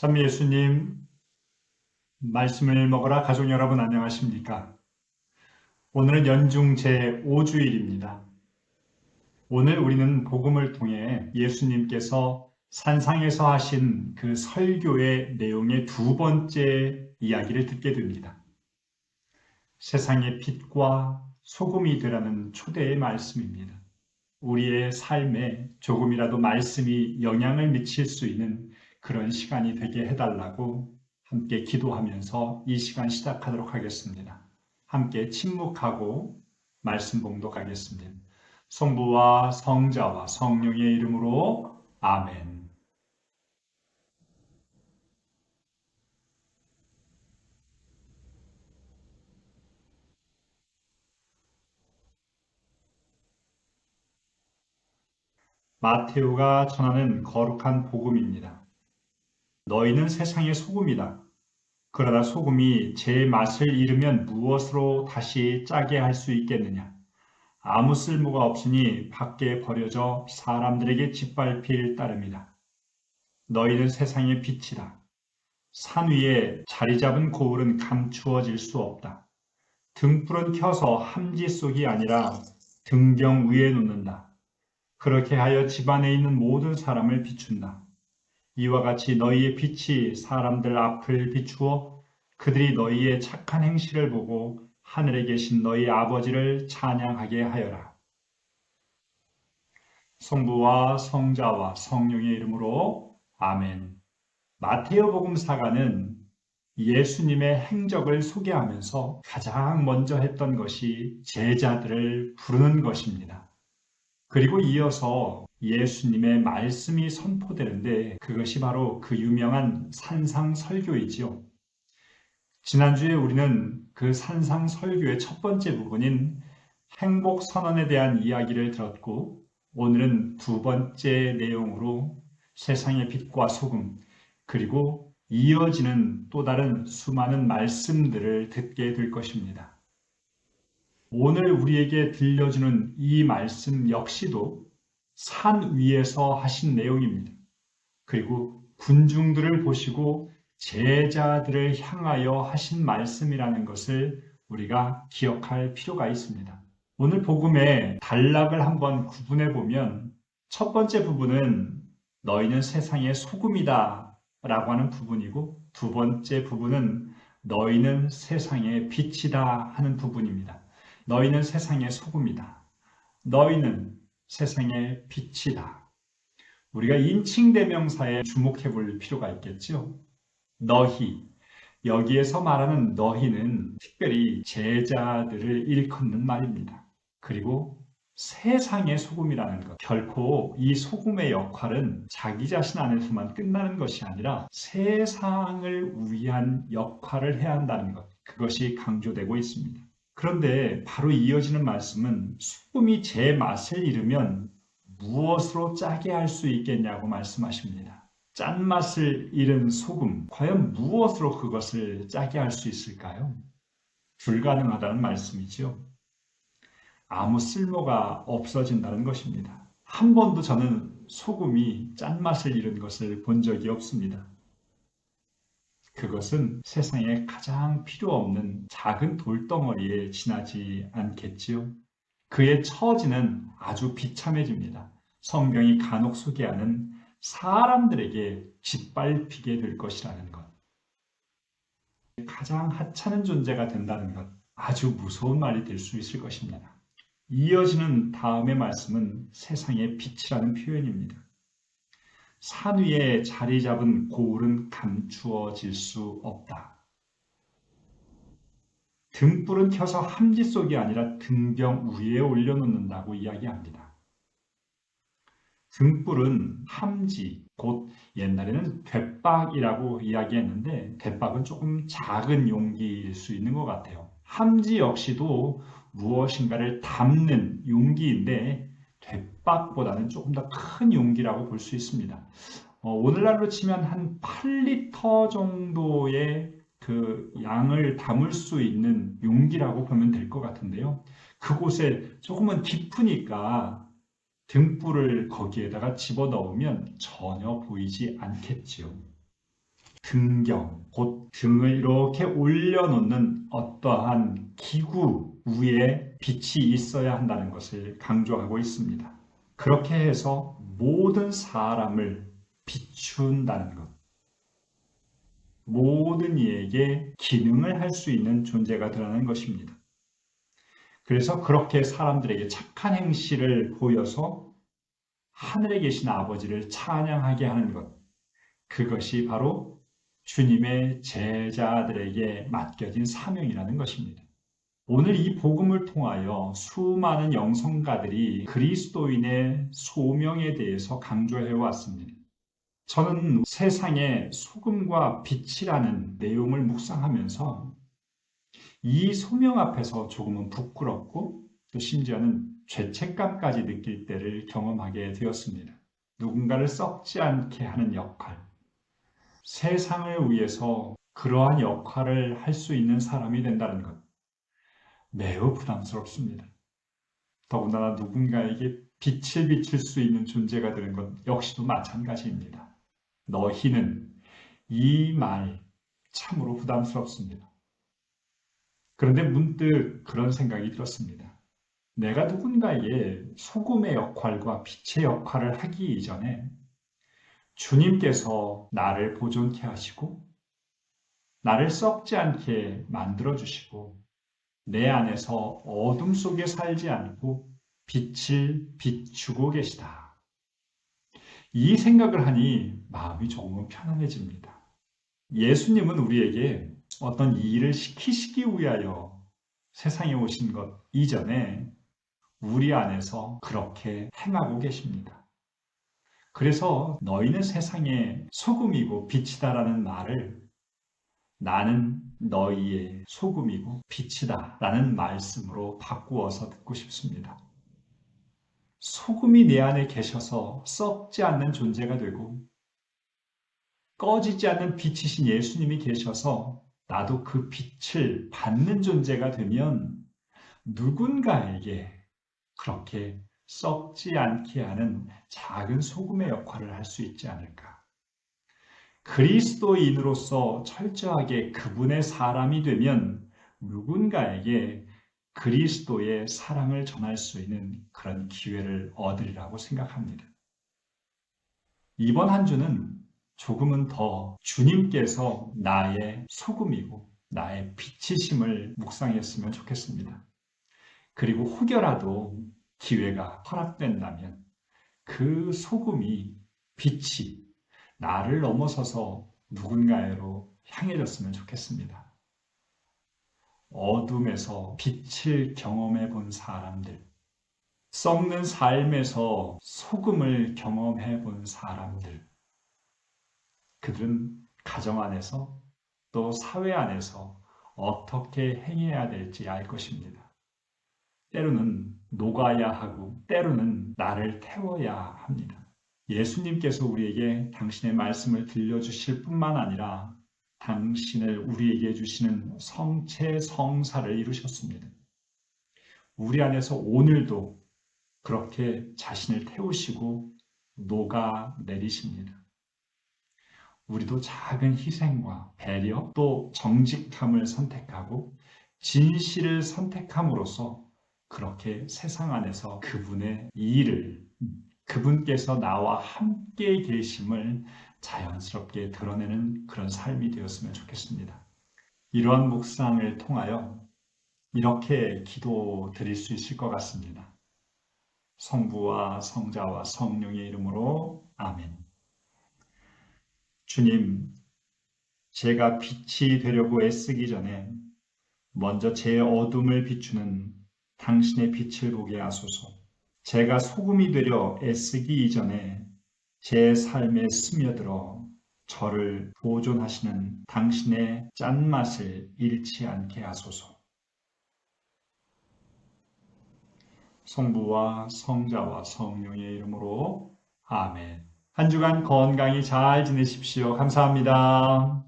찬미 예수님, 말씀을 먹으라 가족 여러분 안녕하십니까? 오늘은 연중 제5주일입니다. 오늘 우리는 복음을 통해 예수님께서 산상에서 하신 그 설교의 내용의 두 번째 이야기를 듣게 됩니다. 세상의 빛과 소금이 되라는 초대의 말씀입니다. 우리의 삶에 조금이라도 말씀이 영향을 미칠 수 있는 그런 시간이 되게 해달라고 함께 기도하면서 이 시간 시작하도록 하겠습니다. 함께 침묵하고 말씀 봉독하겠습니다. 성부와 성자와 성령의 이름으로 아멘. 마테오가 전하는 거룩한 복음입니다. 너희는 세상의 소금이다. 그러나 소금이 제 맛을 잃으면 무엇으로 다시 짜게 할 수 있겠느냐? 아무 쓸모가 없으니 밖에 버려져 사람들에게 짓밟힐 따름이다. 너희는 세상의 빛이다. 산 위에 자리 잡은 고울은 감추어질 수 없다. 등불은 켜서 함지 속이 아니라 등경 위에 놓는다. 그렇게 하여 집안에 있는 모든 사람을 비춘다. 이와 같이 너희의 빛이 사람들 앞을 비추어 그들이 너희의 착한 행실을 보고 하늘에 계신 너희 아버지를 찬양하게 하여라. 성부와 성자와 성령의 이름으로 아멘. 마테오복음 사가는 예수님의 행적을 소개하면서 가장 먼저 했던 것이 제자들을 부르는 것입니다. 그리고 이어서 예수님의 말씀이 선포되는데 그것이 바로 그 유명한 산상설교이지요. 지난주에 우리는 그 산상설교의 첫 번째 부분인 행복선언에 대한 이야기를 들었고 오늘은 두 번째 내용으로 세상의 빛과 소금 그리고 이어지는 또 다른 수많은 말씀들을 듣게 될 것입니다. 오늘 우리에게 들려주는 이 말씀 역시도 산 위에서 하신 내용입니다. 그리고 군중들을 보시고 제자들을 향하여 하신 말씀이라는 것을 우리가 기억할 필요가 있습니다. 오늘 복음의 단락을 한번 구분해 보면 첫 번째 부분은 너희는 세상의 소금이다 라고 하는 부분이고 두 번째 부분은 너희는 세상의 빛이다 하는 부분입니다. 너희는 세상의 소금이다. 너희는 세상의 빛이다. 우리가 인칭대명사에 주목해 볼 필요가 있겠죠. 너희, 여기에서 말하는 너희는 특별히 제자들을 일컫는 말입니다. 그리고 세상의 소금이라는 것. 결코 이 소금의 역할은 자기 자신 안에서만 끝나는 것이 아니라 세상을 위한 역할을 해야 한다는 것. 그것이 강조되고 있습니다. 그런데 바로 이어지는 말씀은 소금이 제 맛을 잃으면 무엇으로 짜게 할 수 있겠냐고 말씀하십니다. 짠맛을 잃은 소금, 과연 무엇으로 그것을 짜게 할 수 있을까요? 불가능하다는 말씀이죠. 아무 쓸모가 없어진다는 것입니다. 한 번도 저는 소금이 짠맛을 잃은 것을 본 적이 없습니다. 그것은 세상에 가장 필요 없는 작은 돌덩어리에 지나지 않겠지요. 그의 처지는 아주 비참해집니다. 성경이 간혹 소개하는 사람들에게 짓밟히게 될 것이라는 것. 가장 하찮은 존재가 된다는 것. 아주 무서운 말이 될 수 있을 것입니다. 이어지는 다음의 말씀은 세상의 빛이라는 표현입니다. 산 위에 자리 잡은 고울은 감추어질 수 없다. 등불은 켜서 함지 속이 아니라 등경 위에 올려놓는다고 이야기합니다. 등불은 함지, 곧 옛날에는 돛박이라고 이야기했는데 돛박은 조금 작은 용기일 수 있는 것 같아요. 함지 역시도 무엇인가를 담는 용기인데 돛박보다는 조금 더 큰 용기라고 볼 수 있습니다. 오늘날로 치면 한 8리터 정도의 그 양을 담을 수 있는 용기라고 보면 될 것 같은데요. 그곳에 조금은 깊으니까 등불을 거기에다가 집어넣으면 전혀 보이지 않겠지요. 등경, 곧 등을 이렇게 올려놓는 어떠한 기구 위에 빛이 있어야 한다는 것을 강조하고 있습니다. 그렇게 해서 모든 사람을 비춘다는 것, 모든 이에게 기능을 할 수 있는 존재가 되라는 것입니다. 그래서 그렇게 사람들에게 착한 행실을 보여서 하늘에 계신 아버지를 찬양하게 하는 것, 그것이 바로 주님의 제자들에게 맡겨진 사명이라는 것입니다. 오늘 이 복음을 통하여 수많은 영성가들이 그리스도인의 소명에 대해서 강조해 왔습니다. 저는 세상의 소금과 빛이라는 내용을 묵상하면서 이 소명 앞에서 조금은 부끄럽고 또 심지어는 죄책감까지 느낄 때를 경험하게 되었습니다. 누군가를 썩지 않게 하는 역할, 세상을 위해서 그러한 역할을 할 수 있는 사람이 된다는 것, 매우 부담스럽습니다. 더군다나 누군가에게 빛을 비칠 수 있는 존재가 되는 것 역시도 마찬가지입니다. 너희는 이 말 참으로 부담스럽습니다. 그런데 문득 그런 생각이 들었습니다. 내가 누군가에게 소금의 역할과 빛의 역할을 하기 이전에 주님께서 나를 보존케 하시고 나를 썩지 않게 만들어 주시고 내 안에서 어둠 속에 살지 않고 빛을 비추고 계시다. 이 생각을 하니 마음이 조금은 편안해집니다. 예수님은 우리에게 어떤 일을 시키시기 위하여 세상에 오신 것 이전에 우리 안에서 그렇게 행하고 계십니다. 그래서 너희는 세상의 소금이고 빛이다라는 말을 나는 너희의 소금이고 빛이다 라는 말씀으로 바꾸어서 듣고 싶습니다. 소금이 내 안에 계셔서 썩지 않는 존재가 되고 꺼지지 않는 빛이신 예수님이 계셔서 나도 그 빛을 받는 존재가 되면 누군가에게 그렇게 썩지 않게 하는 작은 소금의 역할을 할 수 있지 않을까. 그리스도인으로서 철저하게 그분의 사람이 되면 누군가에게 그리스도의 사랑을 전할 수 있는 그런 기회를 얻으리라고 생각합니다. 이번 한 주는 조금은 더 주님께서 나의 소금이고 나의 빛이심을 묵상했으면 좋겠습니다. 그리고 혹여라도 기회가 허락된다면 그 소금이 빛이 나를 넘어서서 누군가로 향해졌으면 좋겠습니다. 어둠에서 빛을 경험해 본 사람들, 썩는 삶에서 소금을 경험해 본 사람들, 그들은 가정 안에서 또 사회 안에서 어떻게 행해야 될지 알 것입니다. 때로는 녹아야 하고 때로는 나를 태워야 합니다. 예수님께서 우리에게 당신의 말씀을 들려주실 뿐만 아니라 당신을 우리에게 주시는 성체 성사를 이루셨습니다. 우리 안에서 오늘도 그렇게 자신을 태우시고 녹아내리십니다. 우리도 작은 희생과 배려 또 정직함을 선택하고 진실을 선택함으로써 그렇게 세상 안에서 그분의 일을 그분께서 나와 함께 계심을 자연스럽게 드러내는 그런 삶이 되었으면 좋겠습니다. 이러한 묵상을 통하여 이렇게 기도 드릴 수 있을 것 같습니다. 성부와 성자와 성령의 이름으로 아멘. 주님, 제가 빛이 되려고 애쓰기 전에 먼저 제 어둠을 비추는 당신의 빛을 보게 하소서. 제가 소금이 되려 애쓰기 이전에 제 삶에 스며들어 저를 보존하시는 당신의 짠맛을 잃지 않게 하소서. 성부와 성자와 성령의 이름으로 아멘. 한 주간 건강히 잘 지내십시오. 감사합니다.